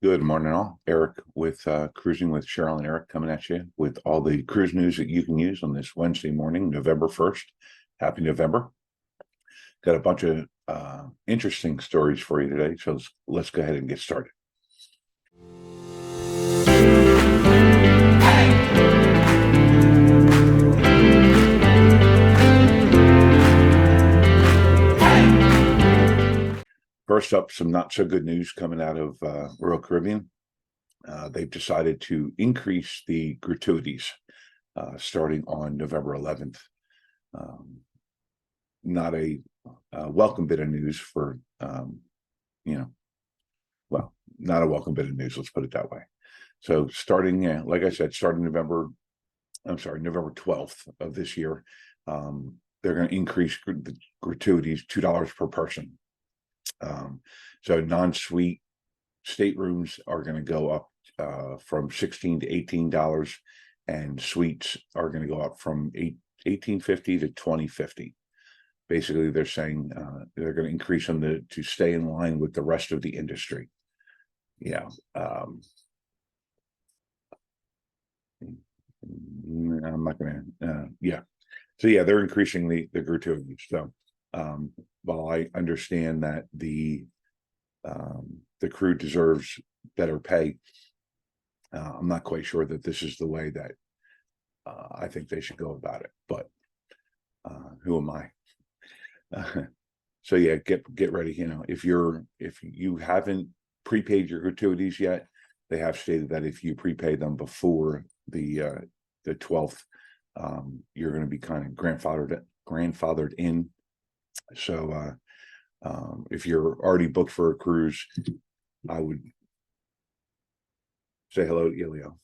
Good morning, all. Eric with Cruising with Cheryl and Eric coming at you with all the cruise news that you can use on this Wednesday morning, November 1st. Happy November. Got a bunch of interesting stories for you today, so let's go ahead and get started. First up, some not so good news coming out of Royal Caribbean. They've decided to increase the gratuities starting on November 11th. Not a welcome bit of news for, well, not a welcome bit of news, let's put it that way. So starting, like I said, starting November 12th of this year, they're going to increase the gratuities $2 per person. So non-suite staterooms are going to go up from $16 to $18, and suites are going to go up from $18.50 to $20.50. Basically, they're saying they're going to increase them to stay in line with the rest of the industry. Yeah. I'm not going to, yeah. So yeah, they're increasing the gratuities. So while I understand that the crew deserves better pay, I'm not quite sure that this is the way that I think they should go about it, but who am I? So yeah, get ready. If you haven't prepaid your gratuities yet, they have stated that if you prepay them before the 12th, you're going to be kind of grandfathered in. So if you're already booked for a cruise, I would say hello to Elio.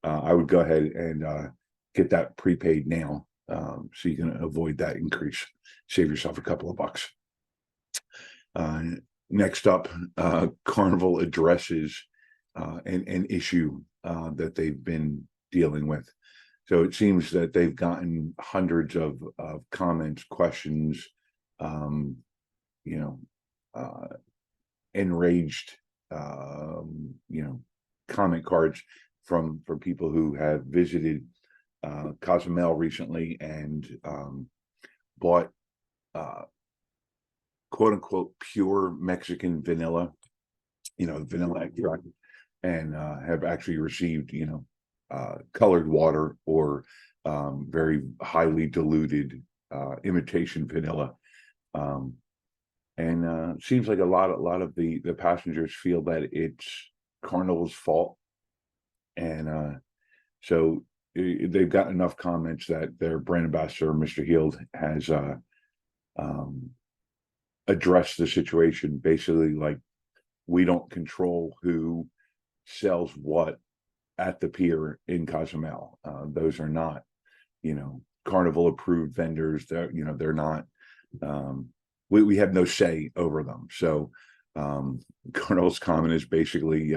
I would go ahead and get that prepaid now, so you can avoid that increase. Save yourself a couple of bucks. Next up, Carnival addresses an issue that they've been dealing with. So it seems that they've gotten hundreds of comments, questions, enraged, comment cards from people who have visited Cozumel recently and bought quote unquote pure Mexican vanilla, vanilla extract, and have actually received colored water or very highly diluted imitation vanilla. And seems like a lot of the passengers feel that it's Carnival's fault, and so they've got enough comments that their brand ambassador, Mr. Heald, has addressed the situation. Basically, like, we don't control who sells what at the pier in Cozumel. Those are not, Carnival approved vendors. They're not. We have no say over them. So Carnival's comment is basically,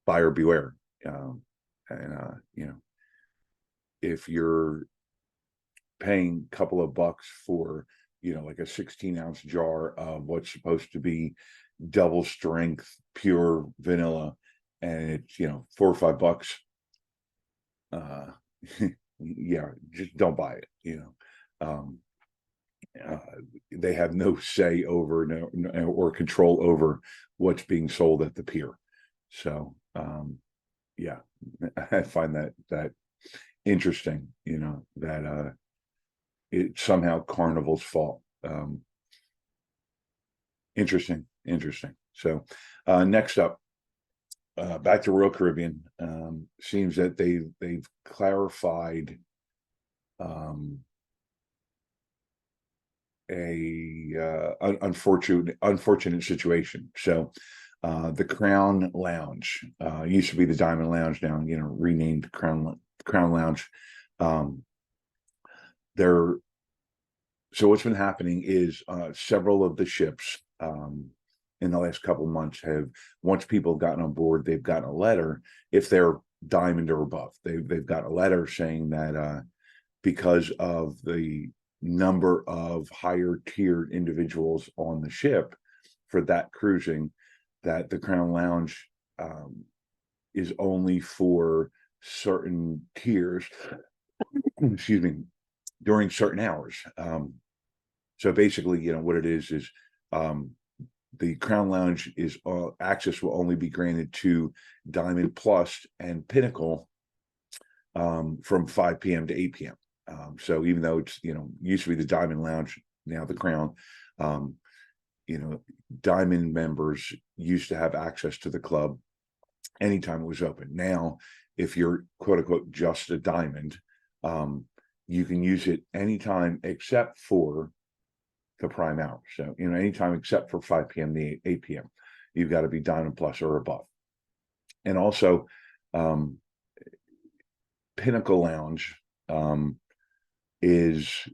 buyer beware. If you're paying a couple of bucks for, like a 16-ounce jar of what's supposed to be double strength pure vanilla, and it's, $4 or $5, yeah, just don't buy it. They have no say over or control over what's being sold at the pier. So yeah, I find that interesting, that it's somehow Carnival's fault. Interesting. So next up, back to Royal Caribbean. Seems that they've clarified unfortunate situation. So the Crown Lounge used to be the Diamond Lounge, now renamed Crown Lounge. So what's been happening is several of the ships in the last couple of months have, once people have gotten on board, they've gotten a letter. If they're Diamond or above, they've got a letter saying that because of the number of higher tiered individuals on the ship for that cruising, that the Crown Lounge is only for certain tiers, excuse me, during certain hours. So basically, what it is the Crown Lounge is access will only be granted to Diamond Plus and Pinnacle from 5 p.m. to 8 p.m. So even though it's used to be the Diamond Lounge, now the Crown, Diamond members used to have access to the club anytime it was open. Now, if you're quote unquote just a Diamond, you can use it anytime except for the prime hours. So, anytime except for 5 p.m. to 8 p.m. You've got to be Diamond Plus or above. And also, Pinnacle Lounge is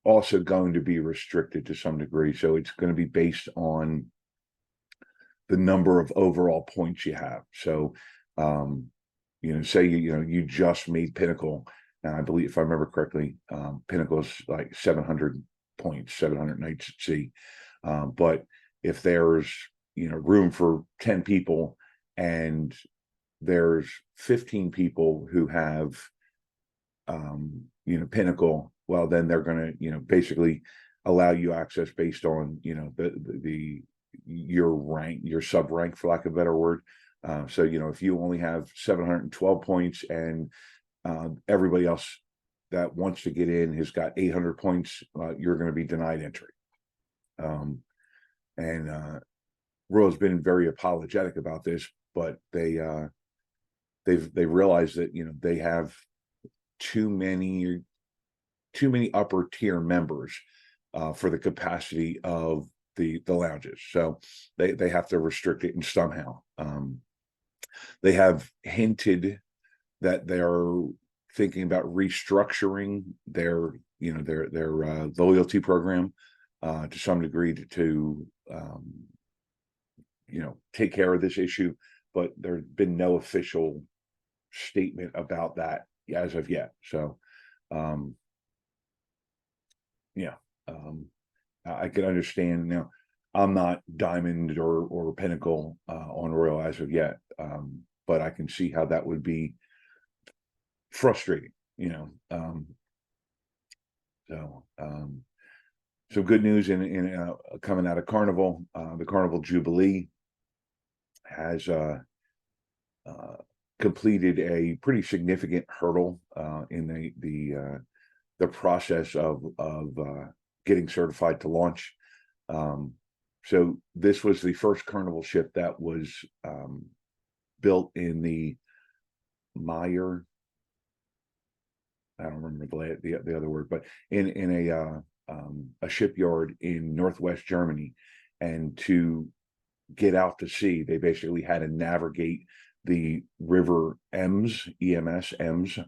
also going to be restricted to some degree. So it's going to be based on the number of overall points you have. So, say you just made Pinnacle, and I believe, if I remember correctly, Pinnacle is like 700 points, 700 nights at sea. But if there's room for 10 people and there's 15 people who have Pinnacle, well, then they're going to basically allow you access based on your rank, your sub rank, for lack of a better word. So if you only have 712 points and everybody else that wants to get in has got 800 points, you're going to be denied entry. And Royal's been very apologetic about this, but they've realized that they have too many upper tier members for the capacity of the lounges, so they have to restrict it, and somehow they have hinted that they're thinking about restructuring their loyalty program to some degree to take care of this issue, but there's been no official statement about that as of yet. So I can understand. Now, I'm not Diamond or Pinnacle on Royal as of yet, but I can see how that would be frustrating. So good news in coming out of Carnival. The Carnival Jubilee has completed a pretty significant hurdle in the process of getting certified to launch. So this was the first Carnival ship that was built in the Meyer. I don't remember the other word, but in a shipyard in Northwest Germany, and to get out to sea, they basically had to navigate the river Ems, Ems,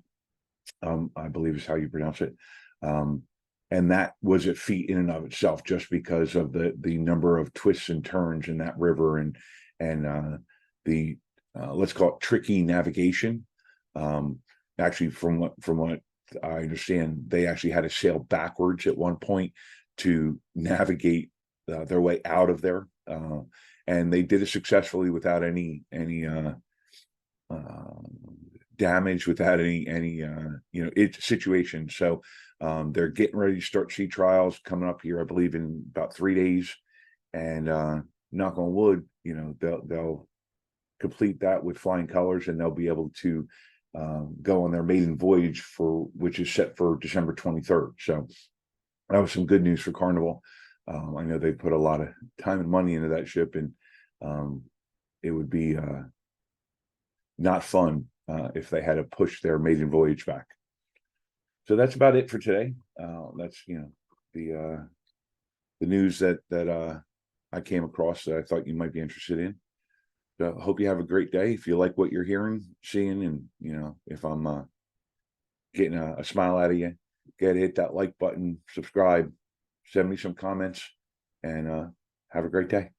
I believe is how you pronounce it. And that was a feat in and of itself, just because of the number of twists and turns in that river, and the let's call it tricky navigation. Actually, from what I understand, they actually had to sail backwards at one point to navigate their way out of there, and they did it successfully without any damage, without any situation. So they're getting ready to start sea trials coming up here, I believe, in about 3 days, and knock on wood, they'll complete that with flying colors, and they'll be able to go on their maiden voyage, which is set for December 23rd. So that was some good news for Carnival. I know they put a lot of time and money into that ship, and it would be not fun if they had to push their maiden voyage back. So that's about it for today. That's the news that I came across that I thought you might be interested in. So I hope you have a great day. If you like what you're hearing, seeing, and if I'm getting a smile out of you, hit that like button, subscribe, send me some comments, and have a great day.